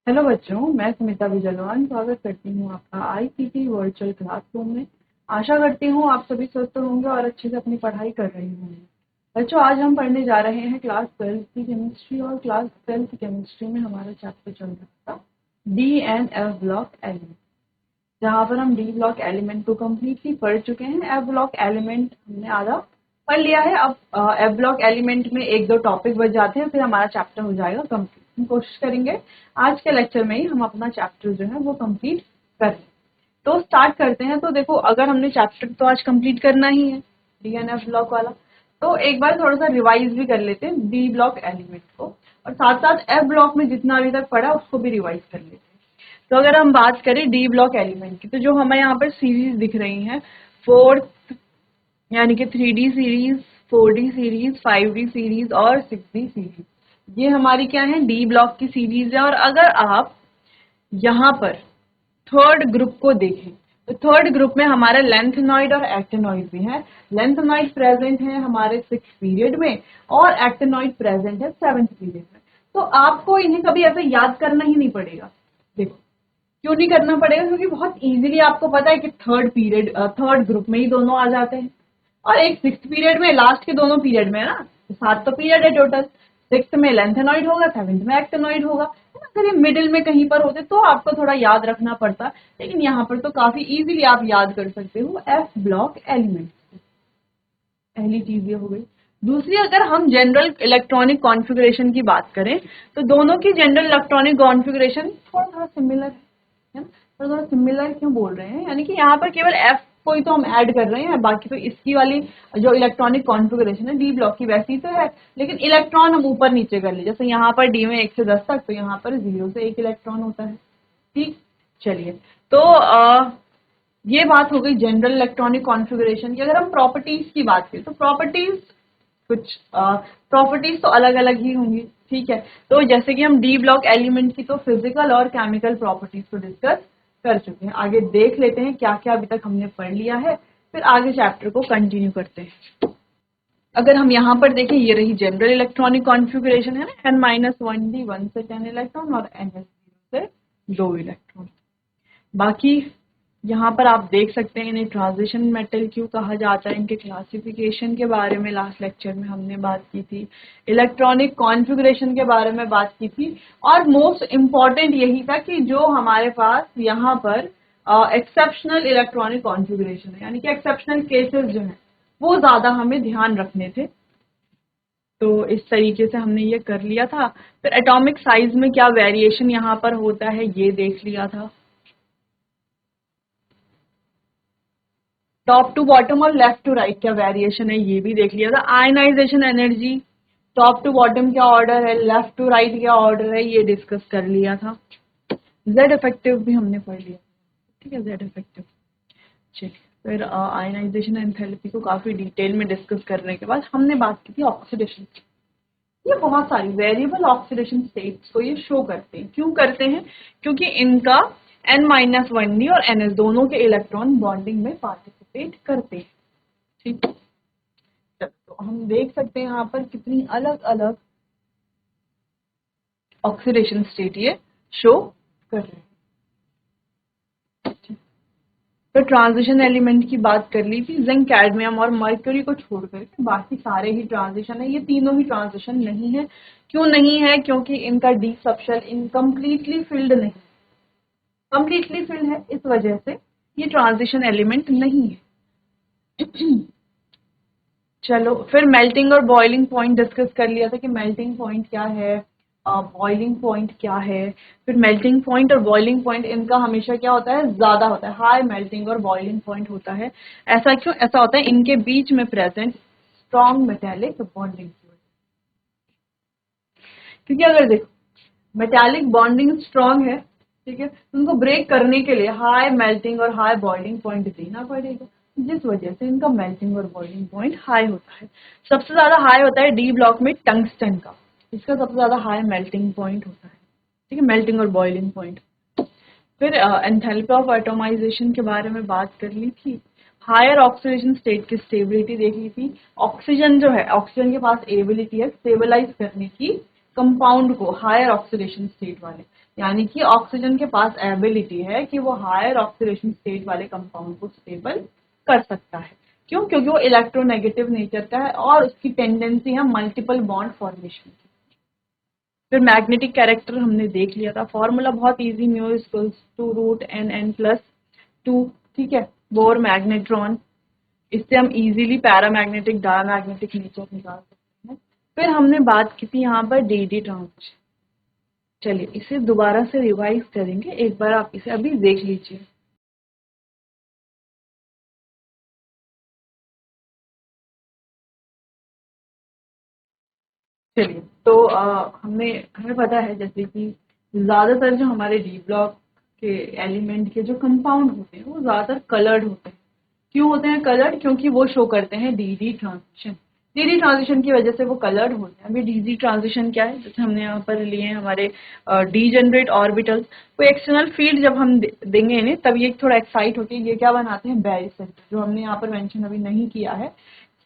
Hello बच्चों, मैं स्मिता विजयवान स्वागत करती हूँ आपका आईसीटी वर्चुअल क्लासरूम में। आशा करती हूँ आप सभी स्वस्थ होंगे और अच्छे से अपनी पढ़ाई कर रहे होंगे। बच्चों, आज हम पढ़ने जा रहे हैं क्लास 12 की केमिस्ट्री और क्लास 12 की केमिस्ट्री में हमारा चैप्टर चल रहा था D and F block element, जहाँ पर हम डी ब्लॉक एलिमेंट को कम्प्लीटली पढ़ चुके हैं। एफ ब्लॉक एलिमेंट हमने आधा पढ़ लिया है। अब एफ ब्लॉक एलिमेंट में एक दो टॉपिक बच जाते हैं, फिर हमारा चैप्टर हो जाएगा कंप्लीट। हम कोशिश करेंगे आज के लेक्चर में ही हम अपना चैप्टर जो है वो कंप्लीट कर लें। तो स्टार्ट करते हैं। तो देखो, अगर हमने चैप्टर तो आज कंप्लीट करना ही है डी एन एफ ब्लॉक वाला, तो एक बार थोड़ा सा रिवाइज भी कर लेते हैं डी ब्लॉक एलिमेंट को, और साथ साथ एफ ब्लॉक में जितना अभी तक पढ़ा उसको भी रिवाइज कर लेते हैं। तो अगर हम बात करें डी ब्लॉक एलिमेंट की, तो जो हमें यहाँ पर सीरीज दिख रही है, फोर्थ यानी कि 3D series, 4D series, 5D series और 6D सीरीज, ये हमारी क्या है, डी ब्लॉक की सीरीज है। और अगर आप यहाँ पर थर्ड ग्रुप को देखें, तो थर्ड ग्रुप में हमारे लेंथेनॉइड और एक्टिनॉइड भी है। लेंथेनॉइड प्रेजेंट है हमारे 6th पीरियड में और एक्टिनॉइड प्रेजेंट है 7th पीरियड में। तो आपको इन्हें कभी ऐसे याद करना ही नहीं पड़ेगा। देखो, क्यों नहीं करना पड़ेगा, क्योंकि बहुत इजीली आपको पता है कि थर्ड ग्रुप में ही दोनों आ जाते हैं, और एक 6th पीरियड में, लास्ट के दोनों पीरियड में है ना, तो 7 तो पीरियड है टोटल। 6th में लेंथेनॉइड होगा, 7th में एक्टिनॉइड होगा, है ना। अगर ये मिडिल में कहीं पर होते तो आपको थोड़ा याद रखना पड़ता, लेकिन यहाँ पर तो काफी इजीली आप याद कर सकते हो एफ ब्लॉक एलिमेंट। पहली चीज ये हो गई। दूसरी, अगर हम जनरल इलेक्ट्रॉनिक कॉन्फ़िगरेशन की बात करें, तो दोनों की जनरल इलेक्ट्रॉनिक कॉन्फ़िगरेशन थोड़ा थोड़ा सिमिलर है ना। थोड़ा थोड़ा सिमिलर क्यों बोल रहे हैं, यानी कि यहाँ पर केवल एफ को ही तो हम ऐड कर रहे हैं, बाकी तो इसकी वाली जो इलेक्ट्रॉनिक कॉन्फ़िगरेशन है डी ब्लॉक की वैसी तो है, लेकिन इलेक्ट्रॉन हम ऊपर नीचे कर ले। जैसे यहाँ पर डी में 1 से 10 तक, तो यहाँ पर 0 से 1 इलेक्ट्रॉन होता है। ठीक, चलिए। तो ये बात हो गई जनरल इलेक्ट्रॉनिक कॉन्फ़िगरेशन की। अगर हम प्रॉपर्टीज की बात करें, तो कुछ प्रॉपर्टीज तो अलग अलग ही होंगी। ठीक है, तो जैसे कि हम डी ब्लॉक एलिमेंट की तो फिजिकल और केमिकल प्रॉपर्टीज को डिस्कस कर चुके हैं। आगे देख लेते हैं क्या क्या अभी तक हमने पढ़ लिया है, फिर आगे चैप्टर को कंटिन्यू करते हैं। अगर हम यहाँ पर देखें, ये रही जनरल इलेक्ट्रॉनिक कॉन्फ़िगरेशन है ना, n-1d 1 से 10 इलेक्ट्रॉन और ns 0 से 2 इलेक्ट्रॉन। बाकी यहाँ पर आप देख सकते हैं इन्हें ट्रांजिशन मेटल क्यों कहा जाता है, इनके क्लासिफिकेशन के बारे में लास्ट लेक्चर में हमने बात की थी, इलेक्ट्रॉनिक कॉन्फ़िगरेशन के बारे में बात की थी, और मोस्ट इम्पॉर्टेंट यही था कि जो हमारे पास यहाँ पर एक्सेप्शनल इलेक्ट्रॉनिक कॉन्फ़िगरेशन है, यानी कि एक्सेप्शनल केसेस जो हैं वो ज्यादा हमें ध्यान रखने थे। तो इस तरीके से हमने ये कर लिया था। फिर एटॉमिक साइज में क्या वेरिएशन यहाँ पर होता है ये देख लिया था। टॉप टू बॉटम और लेफ्ट टू राइट क्या वेरिएशन है ये भी देख लिया था। Ionization energy top to bottom क्या ऑर्डर है, लेफ्ट टू राइट क्या ऑर्डर है, ये डिस्कस कर लिया था। जेड इफेक्टिव भी हमने पढ़ लिया। ठीक है, जेड इफेक्टिव। चलिए, फिर आयनाइजेशन एंथैल्पी को काफी डिटेल में डिस्कस करने के बाद हमने बात की थी ऑक्सीडेशन की। ये बहुत सारी वेरिएबल ऑक्सीडेशन स्टेट्स को ये शो करते हैं। क्यों करते हैं, क्योंकि इनका n-1d और ns दोनों के इलेक्ट्रॉन बॉन्डिंग में पार्टिसिपेट करते हैं। ठीक, तो हम देख सकते हैं यहाँ पर कितनी अलग अलग ऑक्सीडेशन स्टेट ये शो कर रहे हैं। तो ट्रांजिशन एलिमेंट की बात कर ली थी, जिंक, कैडमियम और मर्क्यूरी को छोड़कर बाकी सारे ही ट्रांजिशन है। ये तीनों ही ट्रांजिशन नहीं है। क्यों नहीं है, क्योंकि इनका डी सबशेल इनकम्प्लीटली फिल्ड नहीं, कंप्लीटली फिल्ड है, इस वजह से ये ट्रांजिशन एलिमेंट नहीं है। चलो, फिर मेल्टिंग और बॉइलिंग पॉइंट डिस्कस कर लिया था कि मेल्टिंग पॉइंट क्या है, बॉइलिंग पॉइंट क्या है। फिर मेल्टिंग पॉइंट और बॉइलिंग पॉइंट इनका हमेशा क्या होता है, ज्यादा होता है, हाई मेल्टिंग और बॉइलिंग पॉइंट होता है। ऐसा क्यों, ऐसा होता है इनके बीच में प्रेजेंट स्ट्रॉन्ग मेटेलिक बॉन्डिंग की वजह। क्योंकि अगर देखो मेटेलिक बॉन्डिंग स्ट्रॉन्ग है, ठीक है, उनको ब्रेक करने के लिए हाई मेल्टिंग और हाई बॉइलिंग पॉइंट देना पड़ेगा, जिस वजह से इनका मेल्टिंग और बॉइलिंग पॉइंट हाई होता है। सबसे ज्यादा हाई होता है डी ब्लॉक में टंगस्टन का, इसका सबसे ज्यादा हाई मेल्टिंग पॉइंट होता है। ठीक है, मेल्टिंग और बॉइलिंग पॉइंट। फिर एंथैल्पी ऑफ एटोमाइजेशन के बारे में बात कर ली थी। हायर ऑक्सीडेशन स्टेट की स्टेबिलिटी देख ली थी। ऑक्सीजन जो है, ऑक्सीजन के पास एबिलिटी है स्टेबलाइज करने की, कंपाउंड को हायर ऑक्सीडेशन स्टेट वाले, यानी कि ऑक्सीजन के पास एबिलिटी है कि वो हायर ऑक्सीडेशन स्टेट वाले कंपाउंड को स्टेबल कर सकता है। क्यों? क्योंकि वो इलेक्ट्रोनेगेटिव नेचर का है और उसकी टेंडेंसी है मल्टीपल बॉन्ड फॉर्मेशन की। फिर मैग्नेटिक कैरेक्टर हमने देख लिया था, फॉर्मूला बहुत easy, mu equals to root N N plus 2, ठीक है, बोर मैग्नेट्रॉन। इससे हम इजीली पैरामैग्नेटिक डायमैग्नेटिक नेचर निकाल सकते हैं। फिर हमने बात की थी यहाँ पर डी डी ट्रांजिशन। चलिए इसे दोबारा से रिवाइज करेंगे, एक बार आप इसे अभी देख लीजिए। चलिए तो हमें पता है जैसे कि ज्यादातर जो हमारे डी ब्लॉक के एलिमेंट के जो कंपाउंड होते हैं वो ज्यादातर कलर्ड होते हैं। क्यों होते हैं कलर्ड? क्योंकि वो शो करते हैं D D transition. D D transition की वजह से वो कलर्ड होते हैं। अभी डी डी ट्रांजिशन क्या है? जैसे हमने यहाँ पर लिए हैं हमारे डीजेनरेट ऑर्बिटल्स, कोई एक्सटर्नल फील्ड जब हम देंगे इन्हें तब ये थोड़ा एक्साइट होके ये क्या बनाते हैं, बैरिसेंटर, जो हमने यहाँ पर मेंशन अभी नहीं किया है।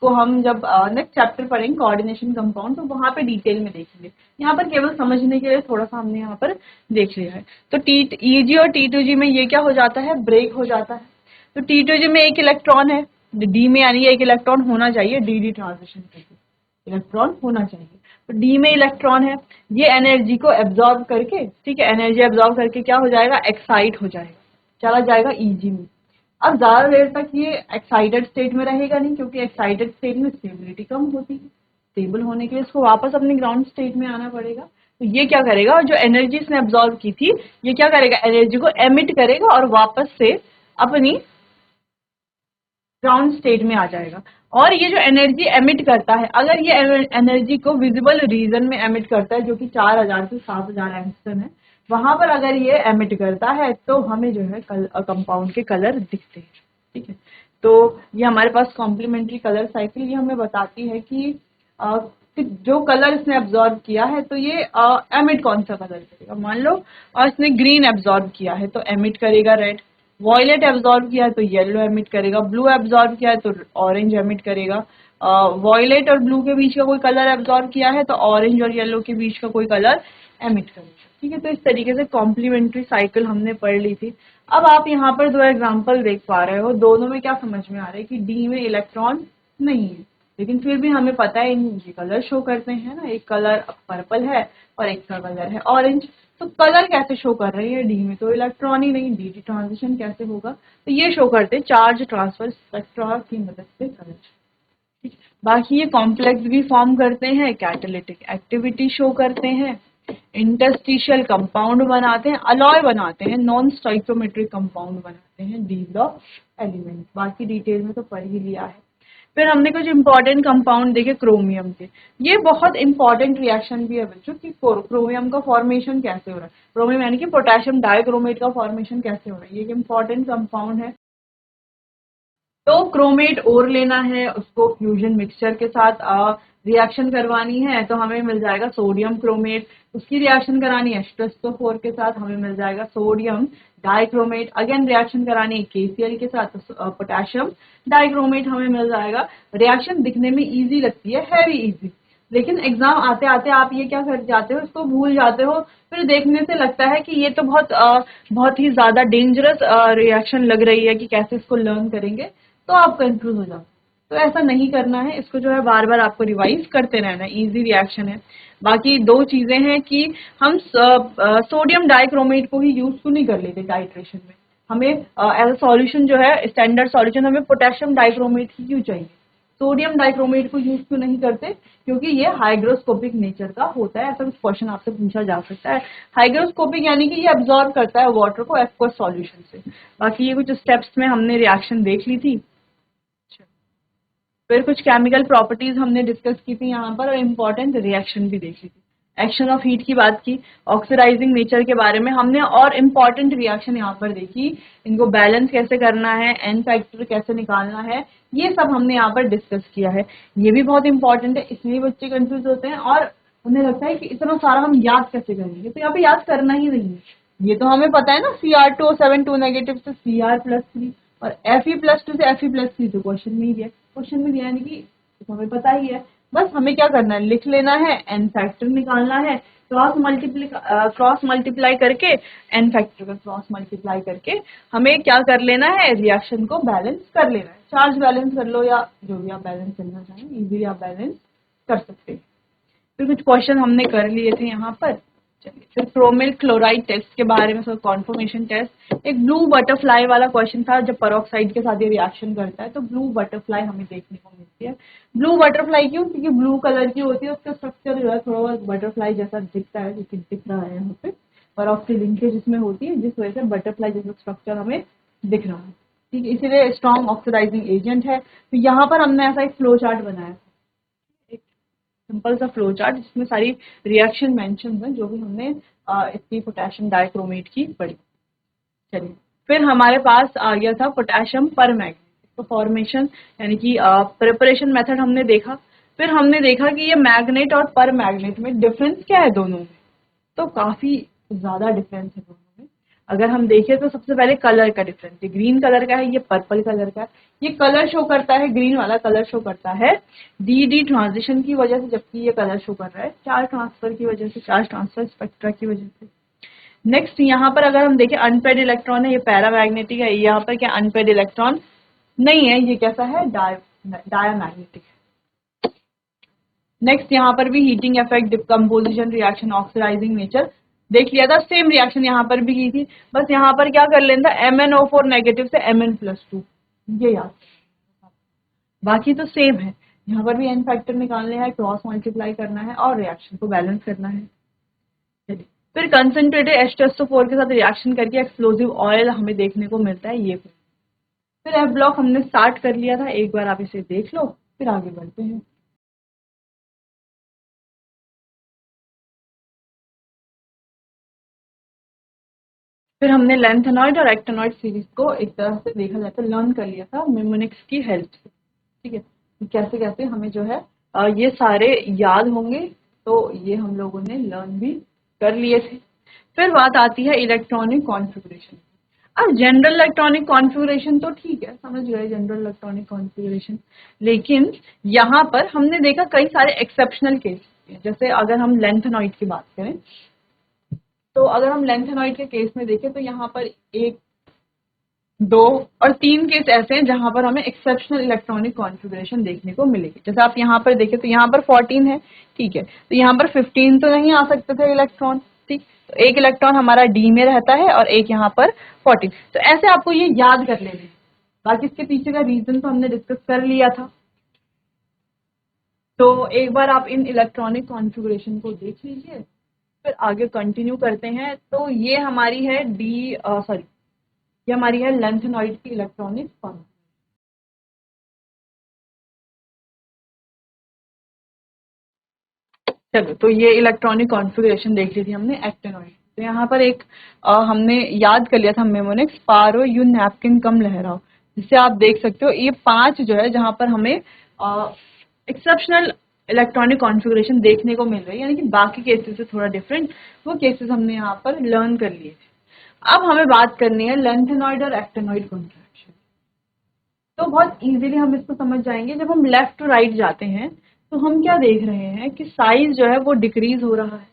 को हम जब नेक्स्ट चैप्टर पढ़ेंगे कोऑर्डिनेशन कंपाउंड तो वहां पे डिटेल में देखेंगे। यहाँ पर केवल समझने के लिए थोड़ा सा हमने यहाँ पर देख लिया है। तो ईजी और T2G में ये क्या हो जाता है, ब्रेक हो जाता है। तो T2G में एक इलेक्ट्रॉन है डी में, यानी एक इलेक्ट्रॉन होना चाहिए डी डी ट्रांजिशन करके, इलेक्ट्रॉन होना चाहिए। तो डी में इलेक्ट्रॉन है, ये एनर्जी को एब्जॉर्ब करके, ठीक है, एनर्जी एब्जॉर्ब करके क्या हो जाएगा, एक्साइट हो जाएगा, चला जाएगा ईजी में। अब ज्यादा देर तक ये एक्साइटेड स्टेट में रहेगा नहीं, क्योंकि एक्साइटेड स्टेट में स्टेबिलिटी कम होती है। स्टेबल होने के लिए इसको वापस अपने ग्राउंड स्टेट में आना पड़ेगा। तो ये क्या करेगा, जो एनर्जी इसने एब्जॉर्ब की थी ये क्या करेगा, एनर्जी को एमिट करेगा और वापस से अपनी ग्राउंड स्टेट में आ जाएगा। और ये जो एनर्जी एमिट करता है, अगर ये एनर्जी को विजिबल रीजन में एमिट करता है जो कि 4000 से 7000 एंगस्ट्रॉम है, वहां पर अगर ये एमिट करता है तो हमें जो है कंपाउंड के कलर दिखते हैं, ठीक है। तो ये हमारे पास कॉम्प्लीमेंट्री कलर साइकिल ये हमें बताती है कि जो कलर इसने एब्जॉर्ब किया है तो ये एमिट कौन सा कलर करेगा। मान लो इसने ग्रीन एब्जॉर्ब किया है तो एमिट करेगा रेड, वॉयलेट एब्जॉर्ब किया है तो येलो एमिट करेगा, ब्लू एब्जॉर्ब किया है तो ऑरेंज एमिट करेगा, वॉयलेट और ब्लू के बीच का कोई कलर एब्जॉर्ब किया है तो ऑरेंज और येलो के बीच का कोई कलर एमिट करेगा, ठीक है। तो इस तरीके से कॉम्प्लीमेंट्री साइकिल हमने पढ़ ली थी। अब आप यहाँ पर दो एग्जाम्पल देख पा रहे हो, दोनों में क्या समझ में आ रहा है कि डी में इलेक्ट्रॉन नहीं है, लेकिन फिर भी हमें पता है ये कलर शो करते हैं ना, एक कलर पर्पल है और एक का कलर है ऑरेंज। तो कलर कैसे शो कर रही है, डी में तो इलेक्ट्रॉन ही नहीं, डी डी ट्रांजिशन कैसे होगा, तो ये शो करते हैं चार्ज ट्रांसफर स्पेक्ट्रा की मदद से कलर। बाकी ये कॉम्प्लेक्स भी फॉर्म करते हैं, कैटालिटिक एक्टिविटी शो करते हैं, इंटरस्टिशियल कंपाउंड बनाते हैं, अलॉय बनाते हैं, नॉन स्टोइकोमेट्रिक कंपाउंड बनाते हैं डी ब्लॉक एलिमेंट। बाकी डिटेल में तो पढ़ ही लिया है। फिर हमने कुछ इंपॉर्टेंट कंपाउंड देखे क्रोमियम के, ये बहुत इंपॉर्टेंट रिएक्शन भी है बच्चों कि क्रोमियम का फॉर्मेशन कैसे हो रहा है, क्रोमियम यानी कि पोटेशियम डाइक्रोमेट का फॉर्मेशन कैसे हो रहा है, ये एक इंपॉर्टेंट कंपाउंड है। तो क्रोमेट ओर लेना है, उसको फ्यूजन मिक्सचर के साथ रिएक्शन करवानी है तो हमें मिल जाएगा सोडियम क्रोमेट, उसकी रिएक्शन करानी है H2SO4 के साथ, हमें मिल जाएगा सोडियम डाइक्रोमेट, अगेन रिएक्शन करानी है KCl के साथ तो पोटेशियम डाइक्रोमेट हमें मिल जाएगा। रिएक्शन दिखने में इजी लगती है भी इजी, लेकिन एग्जाम आते आते आप ये क्या कर जाते हो, इसको भूल जाते हो, फिर देखने से लगता है कि ये तो बहुत ही ज्यादा डेंजरस रिएक्शन लग रही है कि कैसे इसको लर्न करेंगे, तो आप कंफ्यूज हो जाओ। तो ऐसा नहीं करना है, इसको जो है बार बार आपको रिवाइज करते रहना है, इजी रिएक्शन है। बाकी दो चीजें हैं कि हम सोडियम डाइक्रोमेट को ही यूज क्यों नहीं कर लेते टाइट्रेशन में, हमें एज अ सॉल्यूशन जो है स्टैंडर्ड सॉल्यूशन हमें पोटेशियम डाइक्रोमेट ही क्यों चाहिए, सोडियम डाइक्रोमेट को यूज क्यों नहीं करते, क्योंकि ये हाइग्रोस्कोपिक नेचर का होता है। ऐसा कुछ क्वेश्चन आपसे पूछा जा सकता है। हाइग्रोस्कोपिक यानी कि ये एब्जॉर्ब करता है वाटर को एक्वस सॉल्यूशन से। बाकी ये कुछ स्टेप्स में हमने रिएक्शन देख ली थी। फिर कुछ केमिकल प्रॉपर्टीज हमने डिस्कस की थी यहाँ पर और इम्पोर्टेंट रिएक्शन भी देख ली थी। एक्शन ऑफ हीट की बात की, ऑक्सीडाइजिंग नेचर के बारे में हमने, और इम्पोर्टेंट रिएक्शन यहाँ पर देखी, इनको बैलेंस कैसे करना है, एन फैक्टर कैसे निकालना है, ये सब हमने यहाँ पर डिस्कस किया है। ये भी बहुत इंपॉर्टेंट है, इसलिए बच्चे कंफ्यूज होते हैं और उन्हें लगता है कि इतना सारा हम याद कैसे करेंगे, तो यहाँ पे याद करना ही नहीं है, ये तो हमें पता है ना, Cr2O7 2 नेगेटिव से Cr+3 और Fe+2 से Fe+3 तो क्वेश्चन में ही दिया, क्वेश्चन में दिया यानी कि तो हमें पता ही है। बस हमें क्या करना है, लिख लेना है, एन फैक्टर निकालना है, क्रॉस मल्टीप्लाई करके, एन फैक्टर का क्रॉस मल्टीप्लाई करके हमें क्या कर लेना है, रिएक्शन को बैलेंस कर लेना है। चार्ज बैलेंस कर लो या जो भी आप बैलेंस करना चाहें, इजीली आप बैलेंस कर सकते हैं। फिर कुछ क्वेश्चन हमने कर लिए थे यहाँ पर। चलिए फिर क्रोमिल क्लोराइड टेस्ट के बारे में, कॉन्फर्मेशन टेस्ट, एक ब्लू बटरफ्लाई वाला क्वेश्चन था, जब पेरोक्साइड के साथ ये रिएक्शन करता है तो ब्लू बटरफ्लाई हमें देखने को मिलती है। ब्लू बटरफ्लाई क्यों, क्योंकि ब्लू कलर की होती है, उसका स्ट्रक्चर जो है थोड़ा बहुत बटरफ्लाई जैसा दिखता है, जो दिख रहा है यहाँ पे, पेरोक्सी लिंकेज इसमें होती है, जिस वजह से बटरफ्लाई जैसा स्ट्रक्चर हमें दिख रहा है। ठीक है, इसीलिए स्ट्रॉन्ग ऑक्सीडाइजिंग एजेंट है। तो यहाँ पर हमने ऐसा एक फ्लो चार्ट बनाया, सिंपल सा फ्लो चार्ट जिसमें सारी रिएक्शन मेंशन है जो भी हमने इसकी पोटेशियम डाइक्रोमेट की पढ़ी। चलिए फिर हमारे पास आ गया था पोटेशियम परमैंगनेट, इसका फॉर्मेशन यानी कि प्रिपरेशन मेथड हमने देखा। फिर हमने देखा कि ये मैग्नेट और परमैंगनेट में डिफरेंस क्या है दोनों में, तो काफी ज्यादा डिफरेंस है दोनों में। अगर हम देखें तो सबसे पहले कलर का डिफरेंस, ये ग्रीन कलर का है, ये पर्पल कलर का है। ये कलर शो करता है, ग्रीन वाला कलर शो करता है डी डी ट्रांजिशन की वजह से, जबकि ये कलर शो कर रहा है चार्ज ट्रांसफर की वजह से, चार्ज ट्रांसफर स्पेक्ट्रा की वजह से। नेक्स्ट यहाँ पर अगर हम देखें अनपेड इलेक्ट्रॉन है, ये पैरामैग्नेटिक है, यहाँ पर क्या अनपेड इलेक्ट्रॉन नहीं है, ये कैसा है, डायामैग्नेटिक है। नेक्स्ट यहाँ पर भी heating effect, decomposition reaction, oxidizing nature देख लिया था। सेम रिएक्शन यहाँ पर भी की थी, बस यहाँ पर क्या कर लेना था, MnO4 नेगेटिव से Mn+2, ये याद, बाकी तो सेम है। यहाँ पर भी एन फैक्टर निकालने हैं, क्रॉस मल्टीप्लाई करना है और रिएक्शन को बैलेंस करना है। चलिए फिर कंसंट्रेटेड H2SO4 के साथ रिएक्शन करके एक्सप्लोजिव ऑयल हमें देखने को मिलता है, ये फिर एफ ब्लॉक हमने स्टार्ट कर लिया था, एक बार आप इसे देख लो फिर आगे बढ़ते हैं। फिर हमने लेंथेनॉइड और एक्टेनॉइड सीरीज को एक तरह से देखा जाता है लर्न कर लिया था मेमोनिक्स की हेल्प से। ठीक है, कैसे कैसे हमें जो है ये सारे याद होंगे, तो ये हम लोगों ने लर्न भी कर लिए थे। फिर बात आती है इलेक्ट्रॉनिक कॉन्फ़िगरेशन। अब जनरल इलेक्ट्रॉनिक कॉन्फ़िगरेशन तो ठीक है, समझ गए जनरल इलेक्ट्रॉनिक कॉन्फ़िगरेशन, लेकिन यहाँ पर हमने देखा कई सारे एक्सेप्शनल केस, जैसे अगर हम लेंथेनॉइड की बात करें, तो अगर हम लेंथेनॉइड के केस में देखें तो यहाँ पर 1, 2 और 3 केस ऐसे हैं जहां पर हमें एक्सेप्शनल इलेक्ट्रॉनिक कॉन्फ़िगरेशन देखने को मिलेगी। जैसे आप यहाँ पर देखें तो यहाँ पर 14 है, ठीक है, तो यहाँ पर 15 तो नहीं आ सकते थे इलेक्ट्रॉन, ठीक, तो एक इलेक्ट्रॉन हमारा डी में रहता है और एक यहाँ पर 14, तो ऐसे आपको ये याद कर लेना है। बाकी इसके पीछे का रीजन तो हमने डिस्कस कर लिया था, तो एक बार आप इन इलेक्ट्रॉनिक कॉन्फ़िगरेशन को देख लीजिए, फिर आगे कंटिन्यू करते हैं। तो ये हमारी है ये हमारी है लेंथेनॉइड की इलेक्ट्रॉनिक फॉर्म। चलो तो ये इलेक्ट्रॉनिक कॉन्फ़िगरेशन देख ली थी हमने एक्टेनॉइड। तो यहाँ पर एक हमने याद कर लिया था मेमोनिक्स, पारो यू नैपकिन कम लहराओ, जिससे आप देख सकते हो ये 5 जो है जहाँ पर हमें एक्सेप्शनल इलेक्ट्रॉनिक कॉन्फ़िगरेशन देखने को मिल रही है, यानी कि बाकी केसेस से थोड़ा डिफरेंट, वो केसेस हमने यहाँ पर लर्न कर लिए थे। अब हमें बात करनी है लेंथेनॉइड और एक्टेनॉइड कॉन्ट्रैक्शन। तो बहुत इजीली हम इसको समझ जाएंगे, जब हम लेफ्ट टू राइट जाते हैं तो हम क्या देख रहे हैं कि साइज जो है वो डिक्रीज हो रहा है।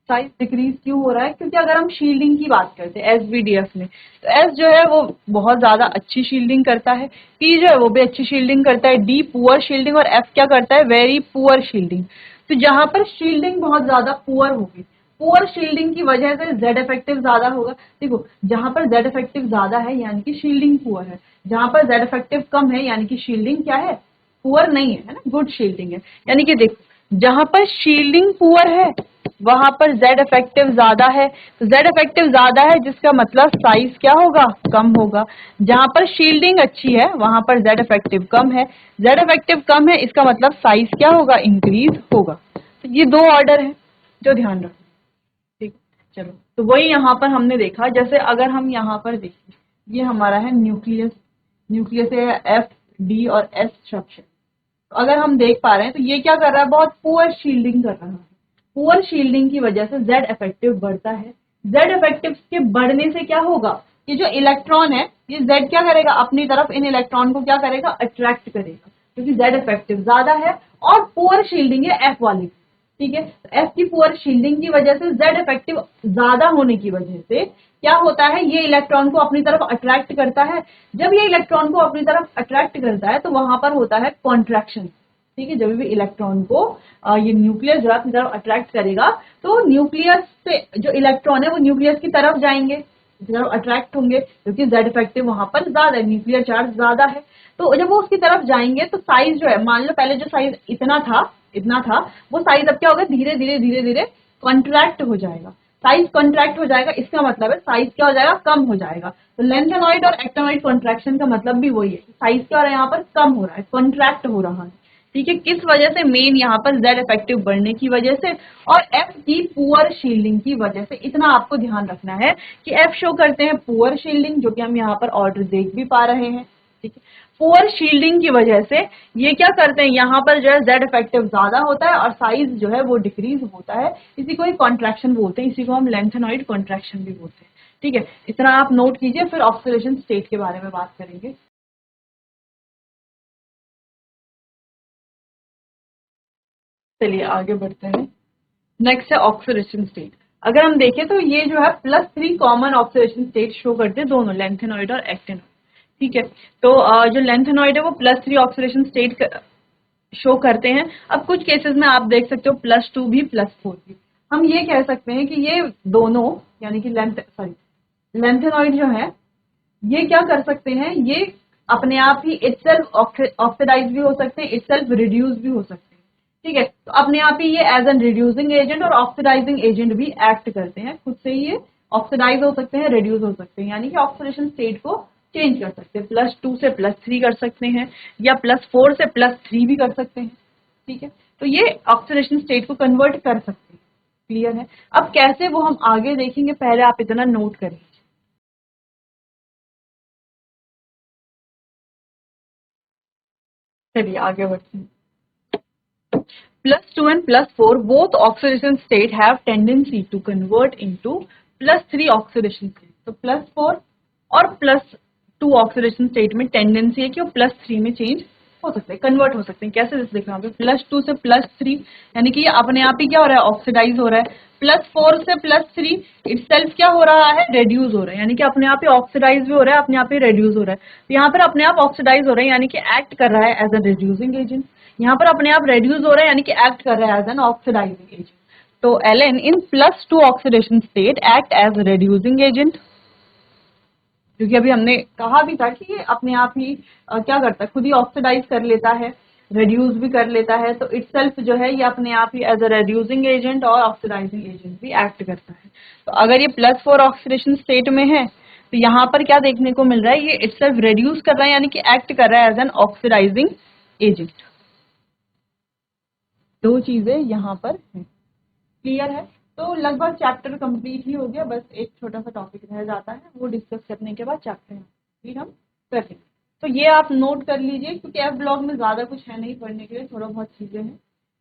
साइज डिक्रीज क्यों हो रहा है, क्योंकि अगर हम शील्डिंग की बात करते हैं SVDF में, तो S जो है वो बहुत ज्यादा अच्छी शील्डिंग करता है, P जो है वो भी अच्छी शील्डिंग करता है, D पुअर शील्डिंग, और F क्या करता है, वेरी पुअर शील्डिंग। तो जहां पर शील्डिंग बहुत ज्यादा पुअर होगी, पुअर शील्डिंग की वजह से Z इफेक्टिव ज्यादा होगा। देखो जहां पर Z इफेक्टिव ज्यादा है यानी कि शील्डिंग पुअर है, जहां पर Z इफेक्टिव कम है यानी कि शील्डिंग क्या है, पुअर नहीं है, है ना, गुड शील्डिंग है। यानी कि देखो जहां पर शील्डिंग पुअर है वहां पर Z इफेक्टिव ज्यादा है, तो Z इफेक्टिव ज्यादा है जिसका मतलब साइज क्या होगा, कम होगा। जहां पर शील्डिंग अच्छी है वहां पर Z इफेक्टिव कम है, Z इफेक्टिव कम है इसका मतलब साइज क्या होगा, इंक्रीज होगा। तो ये 2 ऑर्डर है जो ध्यान रखो, ठीक। चलो तो वही यहाँ पर हमने देखा, जैसे अगर हम यहाँ पर देखें, ये हमारा है न्यूक्लियस, न्यूक्लियस है F, D और S स्ट्रक्चर। तो अगर हम देख पा रहे हैं तो ये क्या कर रहा है, बहुत पुअर शील्डिंग कर रहा है। पुअर शील्डिंग की वजह से Z इफेक्टिव बढ़ता है। Z इफेक्टिव के बढ़ने से क्या होगा, ये जो इलेक्ट्रॉन है ये Z क्या करेगा, अपनी तरफ इन इलेक्ट्रॉन को क्या करेगा, अट्रैक्ट करेगा। क्योंकि Z इफेक्टिव ज्यादा है और पुअर शील्डिंग है F वाली, ठीक है। F की पुअर शील्डिंग की वजह से Z इफेक्टिव ज्यादा होने की वजह से क्या होता है, ये इलेक्ट्रॉन को अपनी तरफ अट्रैक्ट करता है। जब ये इलेक्ट्रॉन को अपनी तरफ अट्रैक्ट करता है तो वहां पर होता है कॉन्ट्रैक्शन, ठीक है। जब भी इलेक्ट्रॉन को ये न्यूक्लियस जो है अपनी तरफ अट्रैक्ट करेगा तो न्यूक्लियस से जो इलेक्ट्रॉन है वो न्यूक्लियस की तरफ जाएंगे, तरफ अट्रैक्ट होंगे, क्योंकि Z इफेक्टिव वहां पर ज्यादा है, न्यूक्लियर चार्ज ज्यादा है। तो जब वो उसकी तरफ जाएंगे तो साइज जो है, मान लो पहले जो साइज इतना था वो साइज अब क्या होगा, धीरे धीरे धीरे धीरे कॉन्ट्रैक्ट हो जाएगा। साइज कॉन्ट्रैक्ट हो जाएगा, इसका मतलब है साइज क्या हो जाएगा, कम हो जाएगा। तो लेंथेनॉइड और एक्टिनॉइड कॉन्ट्रैक्शन का मतलब भी वही है, साइज क्या हो रहा है, यहाँ पर कम हो रहा है, कॉन्ट्रैक्ट हो रहा है, ठीक है। किस वजह से, मेन यहाँ पर Z इफेक्टिव बढ़ने की वजह से और F की पुअर शील्डिंग की वजह से। इतना आपको ध्यान रखना है कि F शो करते हैं पुअर शील्डिंग, जो कि हम यहाँ पर ऑर्डर देख भी पा रहे हैं, ठीक है। पुअर शील्डिंग की वजह से ये क्या करते हैं, यहाँ पर जो है Z इफेक्टिव ज्यादा होता है और साइज जो है वो डिक्रीज होता है। इसी को ही कॉन्ट्रैक्शन बोलते हैं, इसी को हम लेंथेनॉइड कॉन्ट्रैक्शन भी बोलते हैं, ठीक है। इतना आप नोट कीजिए, फिर ऑक्सीडेशन स्टेट के बारे में बात करेंगे। चलिए आगे बढ़ते हैं। नेक्स्ट है ऑक्सीडेशन स्टेट। अगर हम देखें तो ये जो है +3 कॉमन ऑक्सीडेशन स्टेट शो करते हैं, दोनों लेंथेनॉइड और एक्टिनॉइड, ठीक है। तो जो लेंथेनॉइड है वो +3 ऑक्सीडेशन स्टेट शो करते हैं। अब कुछ केसेस में आप देख सकते हो +2 भी +4 भी। हम ये कह सकते हैं कि ये दोनों यानी कि लेंथेनॉइड जो है ये क्या कर सकते हैं, ये अपने आप ही इटसेल्फ ऑक्सीडाइज भी हो सकते हैं, इटसेल्फ रिड्यूस भी हो सकते हैं, ठीक है। तो अपने आप ही ये एज एन रिड्यूसिंग एजेंट और ऑक्सीडाइजिंग एजेंट भी एक्ट करते हैं, खुद से ही ये ऑक्सीडाइज हो सकते हैं, रिड्यूस हो सकते हैं, यानी कि ऑक्सीडेशन स्टेट को चेंज कर सकते हैं। +2 से +3 कर सकते हैं या +4 से +3 भी कर सकते हैं, ठीक है। तो ये ऑक्सीडेशन स्टेट को कन्वर्ट कर सकते हैं, क्लियर है। अब कैसे वो हम आगे देखेंगे, पहले आप इतना नोट करें। चलिए आगे बढ़ते हैं। +2 and +4 both oxidation state have tendency to convert into +3 oxidation state। तो +4 और +2 ऑक्सीडेशन स्टेट में टेंडेंसी है कि वो +3 में चेंज हो सकते हैं, कन्वर्ट हो सकते हैं। कैसे जैसे देख रहे होंगे, +2 से +3 यानी कि ये अपने आप ही क्या हो रहा है, ऑक्सीडाइज हो रहा है। +4 से +3 इटसेल्फ क्या हो रहा है, रेड्यूस हो रहा है, यानी कि अपने आप ही ऑक्सीडाइज भी हो रहा है, अपने आप ही रेड्यूस हो रहा है। तो यहाँ पर अपने आप ऑक्सीडाइज हो रहा है यानी कि एक्ट कर रहा है एज अ रिड्यूसिंग एजेंट, यहाँ पर अपने आप रेड्यूस हो रहा है यानी कि एक्ट कर रहा है एज एन ऑक्सीडाइजिंग एजेंट। तो एलन in +2 oxidation state act as reducing agent, क्योंकि अभी हमने कहा भी था कि ये अपने आप ही क्या करता है, खुद ही ऑक्सीडाइज कर लेता है, रिड्यूस भी कर लेता है। तो इटसेल्फ जो है ये अपने आप ही एज अ रेड्यूसिंग एजेंट और ऑक्सीडाइजिंग एजेंट भी एक्ट करता है। तो अगर ये +4 ऑक्सीडेशन स्टेट में है तो यहाँ पर क्या देखने को मिल रहा है, ये इटसेल्फ रिड्यूस कर रहा है यानी कि एक्ट कर रहा है एज एन ऑक्सीडाइजिंग एजेंट। दो चीजें यहाँ पर है, क्लियर है। तो लगभग चैप्टर कंप्लीट ही हो गया, बस एक छोटा सा टॉपिक रह जाता है, वो डिस्कस करने के बाद चैप्टर फिर हम कर लेंगे। तो ये आप नोट कर लीजिए, क्योंकि F ब्लॉग में ज्यादा कुछ है नहीं पढ़ने के लिए, थोड़ा बहुत चीजें हैं,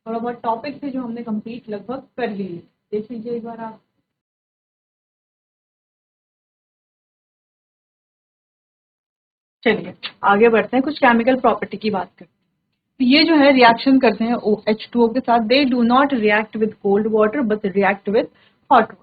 थोड़ा बहुत टॉपिक थे जो हमने कंप्लीट लगभग कर लिए। देख लीजिए एक बार आप। चलिए आगे बढ़ते हैं, कुछ केमिकल प्रॉपर्टी की बात करते हैं। तो ये जो है रिएक्शन करते हैं H2O के साथ, they do not react with cold water but react with hot water.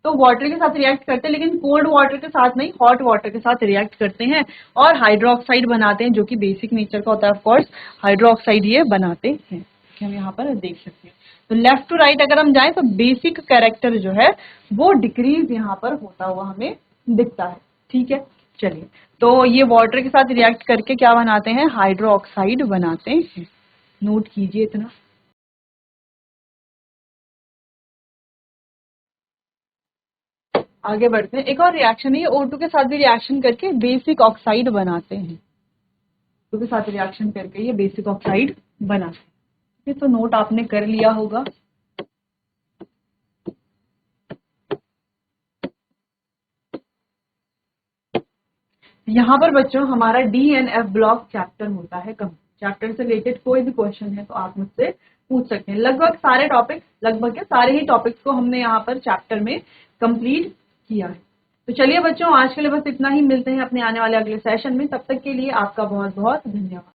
तो वाटर के साथ रिएक्ट करते हैं लेकिन कोल्ड वाटर के साथ नहीं, हॉट वाटर के साथ रिएक्ट करते हैं और हाइड्रोक्साइड बनाते हैं, जो कि बेसिक नेचर का होता है। ऑफकोर्स हाइड्रोक्साइड ये बनाते हैं, कि हम यहाँ पर देख सकते हैं। तो लेफ्ट टू राइट अगर हम जाएं तो बेसिक कैरेक्टर जो है वो डिक्रीज यहाँ पर होता हुआ हमें दिखता है, ठीक है। चलिए, तो ये वाटर के साथ रिएक्ट करके क्या बनाते हैं, हाइड्रोक्साइड बनाते हैं, नोट कीजिए इतना। आगे बढ़ते हैं, एक और रिएक्शन है, ये O2 के साथ भी रिएक्शन करके बेसिक ऑक्साइड बनाते हैं, O2 के साथ रिएक्शन करके ये बेसिक ऑक्साइड बनाते हैं। ये तो नोट आपने कर लिया होगा। यहाँ पर बच्चों हमारा DNF ब्लॉक चैप्टर होता है कम। चैप्टर से रिलेटेड कोई भी क्वेश्चन है तो आप मुझसे पूछ सकते हैं। लगभग सारे टॉपिक्स, लगभग क्या सारे ही टॉपिक्स को हमने यहाँ पर चैप्टर में कंप्लीट किया है। तो चलिए बच्चों, आज के लिए बस इतना ही, मिलते हैं अपने आने वाले अगले सेशन में। तब तक के लिए आपका बहुत बहुत धन्यवाद।